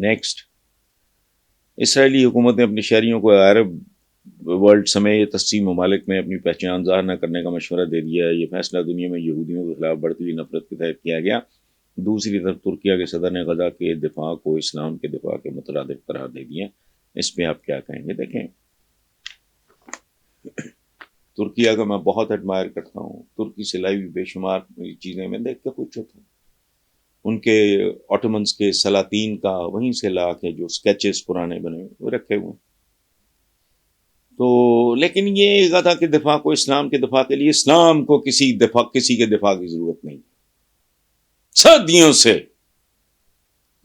Next, اسرائیلی حکومت نے اپنے شہریوں کو عرب ورلڈ سمیت 80 ممالک میں اپنی پہچان ظاہر نہ کرنے کا مشورہ دے دیا ہے۔ یہ فیصلہ دنیا میں یہودیوں کے خلاف بڑھتی ہوئی نفرت کے تحت کیا گیا۔ دوسری طرف ترکیہ کے صدر نے غزہ کے دفاع کو اسلام کے دفاع کے مترادف قرار دے دیا۔ اس پہ آپ کیا کہیں گے؟ دیکھیں، ترکیہ کا میں بہت ایڈمائر کرتا ہوں، ترکی سے لائی ہوئی بے شمار چیزیں میں دیکھ کے خوش ہوتا ہوں، ان کے آٹومنز کے سلاطین کا وہیں سے لا کے جو سکیچز پرانے بنے وہ رکھے ہوئے۔ تو لیکن یہ غزہ کے دفاع کو اسلام کے دفاع کے لیے اسلام کو کسی کے دفاع کی ضرورت نہیں، صدیوں سے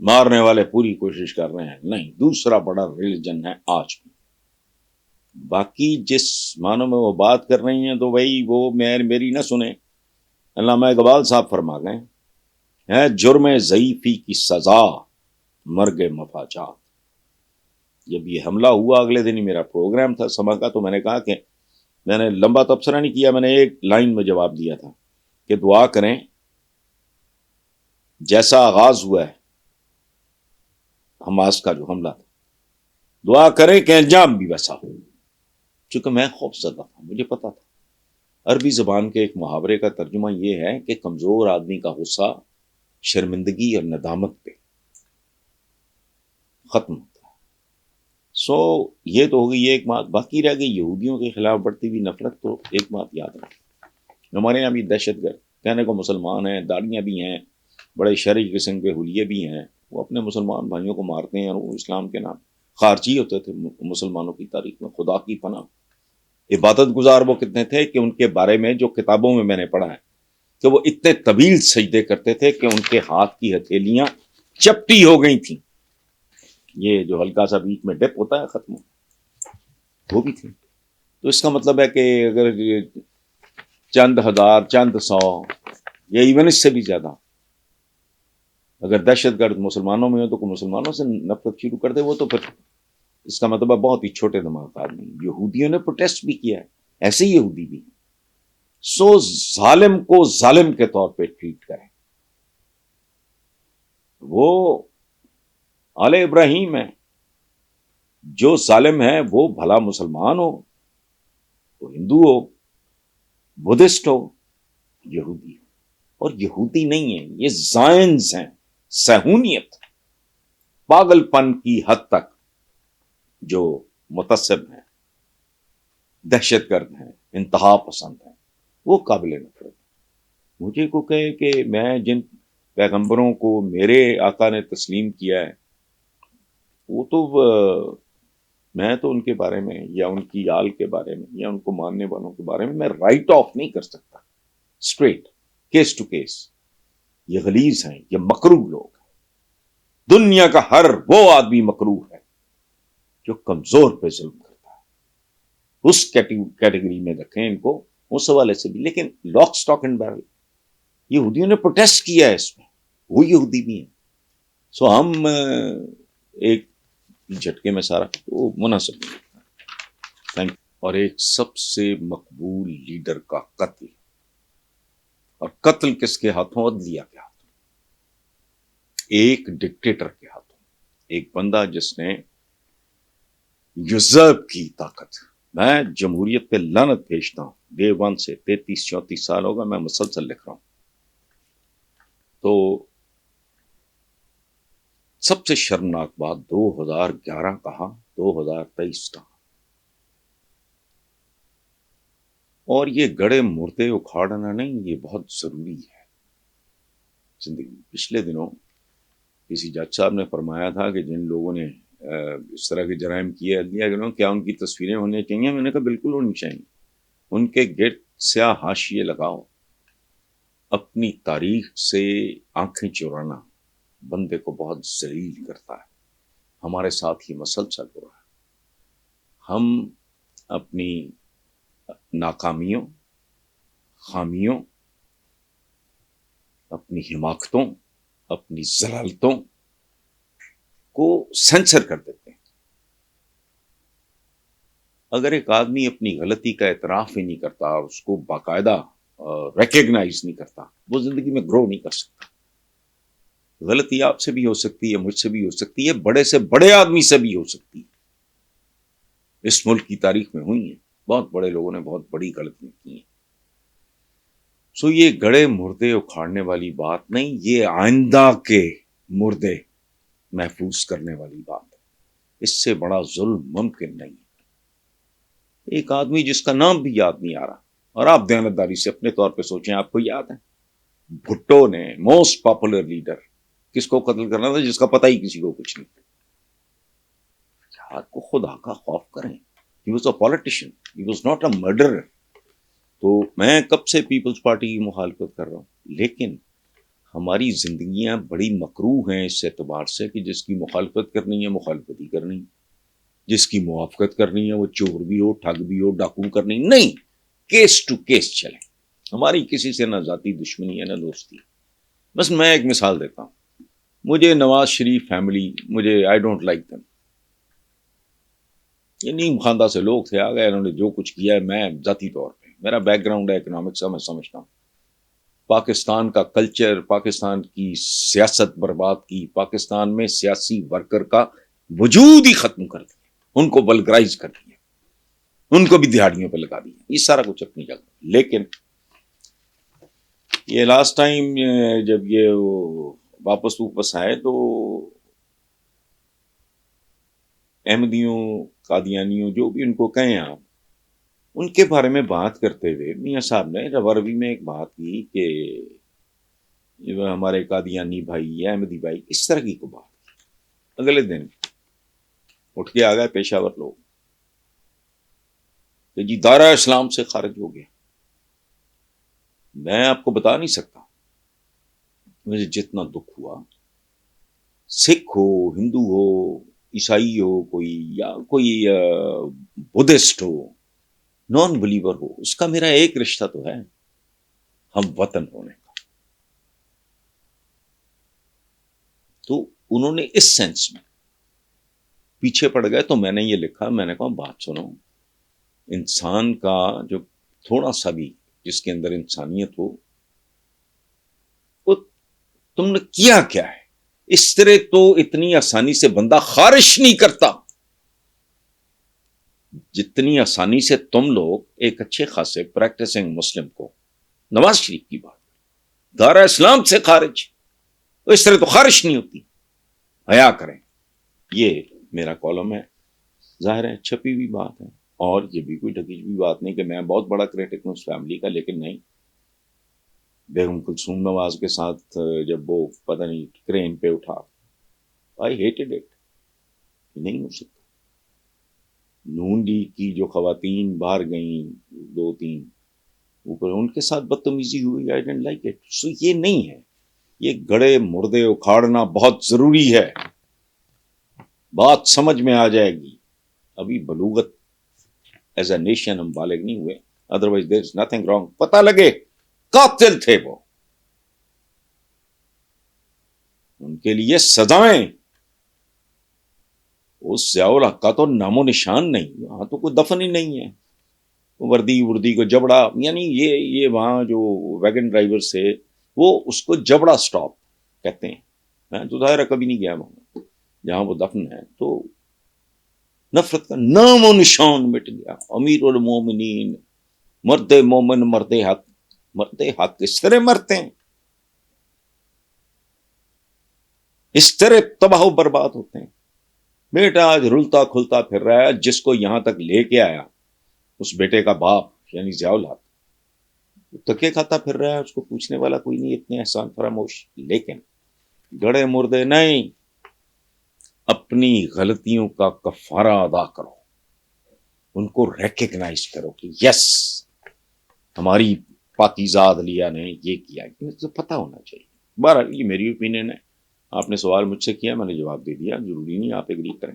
مارنے والے پوری کوشش کر رہے ہیں، نہیں، دوسرا بڑا ریلیجن ہے آج بھی۔ باقی جس معنوں میں وہ بات کر رہی ہیں تو وہی وہ میری نہ سنیں، علامہ اقبال صاحب فرما گئے ہے جرم ضعیفی کی سزا مرگ مفاجات۔ جب یہ حملہ ہوا اگلے دن ہی میرا پروگرام تھا سما کا، تو میں نے کہا کہ میں نے لمبا تبصرہ نہیں کیا، میں نے ایک لائن میں جواب دیا تھا کہ دعا کریں جیسا آغاز ہوا ہے حماس کا جو حملہ تھا، دعا کریں کہ انجام بھی ویسا ہو۔ چونکہ میں خوف زدہ تھا، مجھے پتا تھا عربی زبان کے ایک محاورے کا ترجمہ یہ ہے کہ کمزور آدمی کا غصہ شرمندگی اور ندامت پہ ختم ہوتا ہے۔ سو یہ تو ہوگی ایک بات، باقی رہ گئی یہودیوں کے خلاف بڑھتی ہوئی نفرت۔ تو ایک بات یاد رکھیں، ہمارے یہاں بھی دہشت گرد کہنے کو مسلمان ہیں، داڑیاں بھی ہیں، بڑے شرعی قسم کے حلیے بھی ہیں، وہ اپنے مسلمان بھائیوں کو مارتے ہیں، اور وہ اسلام کے نام خارجی ہوتے تھے مسلمانوں کی تاریخ میں، خدا کی پناہ۔ عبادت گزار وہ کتنے تھے کہ ان کے بارے میں جو کتابوں میں نے پڑھا ہے کہ وہ اتنے طویل سجدے کرتے تھے کہ ان کے ہاتھ کی ہتھیلیاں چپٹی ہو گئی تھیں، یہ جو ہلکا سا بیچ میں ڈپ ہوتا ہے ختم وہ بھی تھی۔ تو اس کا مطلب ہے کہ اگر چند ہزار، چند سو، یا ایون اس سے بھی زیادہ اگر دہشت گرد مسلمانوں میں ہو تو کوئی مسلمانوں سے نفرت شروع کر دے، وہ تو پھر اس کا مطلب ہے بہت ہی چھوٹے دماغ کا آدمی۔ یہودیوں نے پروٹیسٹ بھی کیا ہے، ایسے ہی یہودی بھی۔ سو ظالم کو ظالم کے طور پہ ٹریٹ کریں، وہ آل ابراہیم ہے، جو ظالم ہے وہ بھلا مسلمان ہو، وہ ہندو ہو، بدھسٹ ہو، یہودی ہو۔ اور یہودی نہیں ہے، یہ زائنز ہیں، صہیونیت، پاگل پن کی حد تک جو متعصب ہیں، دہشت گرد ہیں، انتہا پسند ہیں، وہ قابل نفرت۔ مجھے کو کہے کہ میں جن پیغمبروں کو میرے آقا نے تسلیم کیا ہے، وہ تو میں تو ان کے بارے میں یا ان کی آل کے بارے میں یا ان کو ماننے والوں کے بارے میں رائٹ آف نہیں کر سکتا اسٹریٹ، کیس ٹو کیس۔ یہ غلیظ ہیں، یہ مکروہ لوگ ہیں۔ دنیا کا ہر وہ آدمی مکروہ ہے جو کمزور پہ ظلم کرتا ہے، اس کیٹیگری میں رکھیں ان کو، اس حوالے سے بھی۔ لیکن لاک سٹاک اینڈ بیرل یہودیوں نے پروٹیسٹ کیا ہے اس میں، وہ یہودی بھی ہیں۔ سو ہم ایک جھٹکے میں سارا وہ مناسب نہیں۔ اور ایک سب سے مقبول لیڈر کا قتل، اور قتل کس کے ہاتھوں؟ عدلیہ کے ہاتھوں، ایک ڈکٹیٹر کے ہاتھوں، ایک بندہ جس نے یوزرپ کی طاقت۔ میں جمہوریت پہ لعنت بھیجتا ہوں، ڈے ون سے 33-34 سال ہوگا میں مسلسل لکھ رہا ہوں۔ تو سب سے شرمناک بات 2011 کہا، 2023 کہا، اور یہ گڑے مردے اکھاڑنا نہیں، یہ بہت ضروری ہے زندگی میں۔ پچھلے دنوں کسی جج صاحب نے فرمایا تھا کہ جن لوگوں نے اس طرح کے جرائم کیے عدلیہ کے لوگوں، کیا ان کی تصویریں ہونی چاہیے؟ میں نے کہا بالکل ہونی چاہیے، ان کے گرد سیاہ حاشیے لگاؤ۔ اپنی تاریخ سے آنکھیں چرانا بندے کو بہت ذلیل کرتا ہے۔ ہمارے ساتھ یہ مسلسل ہو رہا ہے، ہم اپنی ناکامیوں، خامیوں، اپنی حماقتوں، اپنی ضلالتوں کو سینسر کر دیتے ہیں۔ اگر ایک آدمی اپنی غلطی کا اعتراف ہی نہیں کرتا اور اس کو باقاعدہ ریکگنائز نہیں کرتا، وہ زندگی میں گرو نہیں کر سکتا۔ غلطی آپ سے بھی ہو سکتی ہے, مجھ سے بھی ہو سکتی ہے, بڑے سے بڑے آدمی سے بھی ہو سکتی ہے. اس ملک کی تاریخ میں ہوئی ہیں, بہت بڑے لوگوں نے بہت بڑی غلطیاں کی ہیں. سو یہ گڑے مردے اکھاڑنے والی بات نہیں, یہ آئندہ کے مردے محفوظ کرنے والی بات ہے. اس سے بڑا ظلم ممکن نہیں ہے. ایک آدمی جس کا نام بھی یاد نہیں آ رہا, اور آپ دیانتداری سے اپنے طور پہ سوچیں, آپ کو یاد ہے بھٹو نے موسٹ پاپولر لیڈر کس کو قتل کرنا تھا, جس کا پتہ ہی کسی کو کچھ نہیں. آپ کو خدا کا خوف کریں. He was a politician. He was not a murderer. تو میں کب سے پیپلز پارٹی کی مخالفت کر رہا ہوں, لیکن ہماری زندگیاں بڑی مکروہ ہیں اس اعتبار سے کہ جس کی مخالفت کرنی ہے مخالفت ہی کرنی, جس کی موافقت کرنی ہے وہ چور بھی ہو, ٹھگ بھی ہو, ڈاکو کرنی نہیں, کیس ٹو کیس چلیں. ہماری کسی سے نہ ذاتی دشمنی ہے نہ دوستی. بس میں ایک مثال دیتا ہوں. مجھے نواز شریف فیملی, مجھے آئی ڈونٹ لائک دم. یہ نیم خاندہ سے لوگ تھے, آ گئے, انہوں نے جو کچھ کیا ہے, میں ذاتی طور پہ, میرا بیک گراؤنڈ ہے اکنامکس کا, میں سمجھتا ہوں پاکستان کا کلچر, پاکستان کی سیاست برباد کی, پاکستان میں سیاسی ورکر کا وجود ہی ختم کر دیا, ان کو بلگرائز کر دیا, ان کو بھی دہاڑیوں پہ لگا دیا, یہ سارا کچھ اپنی جگہ. لیکن یہ لاسٹ ٹائم جب یہ واپس آئے تو احمدیوں, قادیانیوں, جو بھی ان کو کہیں آپ, ان کے بارے میں بات کرتے ہوئے میاں صاحب نے رواروی میں ایک بات کی کہ ہمارے قادیانی بھائی یا احمدی بھائی, اس طرح کی کو بات. اگلے دن اٹھ کے آ گئے پیشاور لوگ کہ جی دائرہ اسلام سے خارج ہو گیا. میں آپ کو بتا نہیں سکتا مجھے جتنا دکھ ہوا, سکھ ہو, ہندو ہو, عیسائی ہو کوئی, یا کوئی بدھسٹ ہو, نان بلیور ہو, اس کا میرا ایک رشتہ تو ہے, ہم وطن ہونے کا. تو انہوں نے اس سینس میں پیچھے پڑ گئے. تو میں نے یہ لکھا, میں نے کہا بات سنو, انسان کا جو تھوڑا سا بھی جس کے اندر انسانیت ہو, وہ تم نے کیا کیا ہے. اس طرح تو اتنی آسانی سے بندہ خارش نہیں کرتا جتنی آسانی سے تم لوگ ایک اچھے خاصے پریکٹسنگ مسلم کو, نواز شریف کی بات, دائرہ اسلام سے خارج, اس طرح تو خارش نہیں ہوتی. حیا کریں. یہ میرا کالم ہے, ظاہر ہے چھپی ہوئی بات ہے, اور یہ بھی کوئی ڈھکی ہوئی بات نہیں کہ میں بہت بڑا کریٹک ہوں اس فیملی کا, لیکن نہیں. بیگم کلثوم نواز کے ساتھ جب وہ پتہ نہیں کرین پہ اٹھا, آئی ہیٹڈ اٹ. نہیں ہو سکتا. نون لیگ کی جو خواتین باہر گئیں 2-3 اوپر, ان کے ساتھ بدتمیزی ہوئی, آئی ڈونٹ لائک اٹ. سو یہ نہیں ہے, یہ گڑے مردے اکھاڑنا بہت ضروری ہے. بات سمجھ میں آ جائے گی. ابھی بلوغت ایز اے نیشن ہم بالغ نہیں ہوئے, otherwise there is nothing wrong. پتہ لگے قاتل تھے وہ, ان کے لیے سزائیں. اس ضیاء الحق کا تو نام و نشان نہیں, وہاں تو کوئی دفن ہی نہیں ہے. وردی کو جبڑا, یعنی یہ وہاں جو ویگن ڈرائیور سے وہ اس کو جبڑا سٹاپ کہتے ہیں. میں تو ظاہر کبھی نہیں گیا وہاں جہاں وہ دفن ہے. تو نفرت کا نام و نشان مٹ گیا. امیر المومنین, مرد مومن, مرد حق. مرد حق اس طرح مرتے ہیں, اس طرح تباہ و برباد ہوتے ہیں. بیٹا آج رلتا کھلتا پھر رہا ہے, جس کو یہاں تک لے کے آیا اس بیٹے کا باپ یعنی ضیاء الحق, تکے کھاتا پھر رہا ہے, اس کو پوچھنے والا کوئی نہیں, اتنے احسان فراموش. لیکن گڑے مردے نہیں, اپنی غلطیوں کا کفارہ ادا کرو, ان کو ریکگنائز کرو کہ یس ہماری پاکیزہ عدلیہ نے یہ کیا. تو پتہ ہونا چاہیے. بہرحال یہ میری اوپینین ہے, آپ نے سوال مجھ سے کیا, میں نے جواب دے دیا. ضروری نہیں آپ ایگری کریں.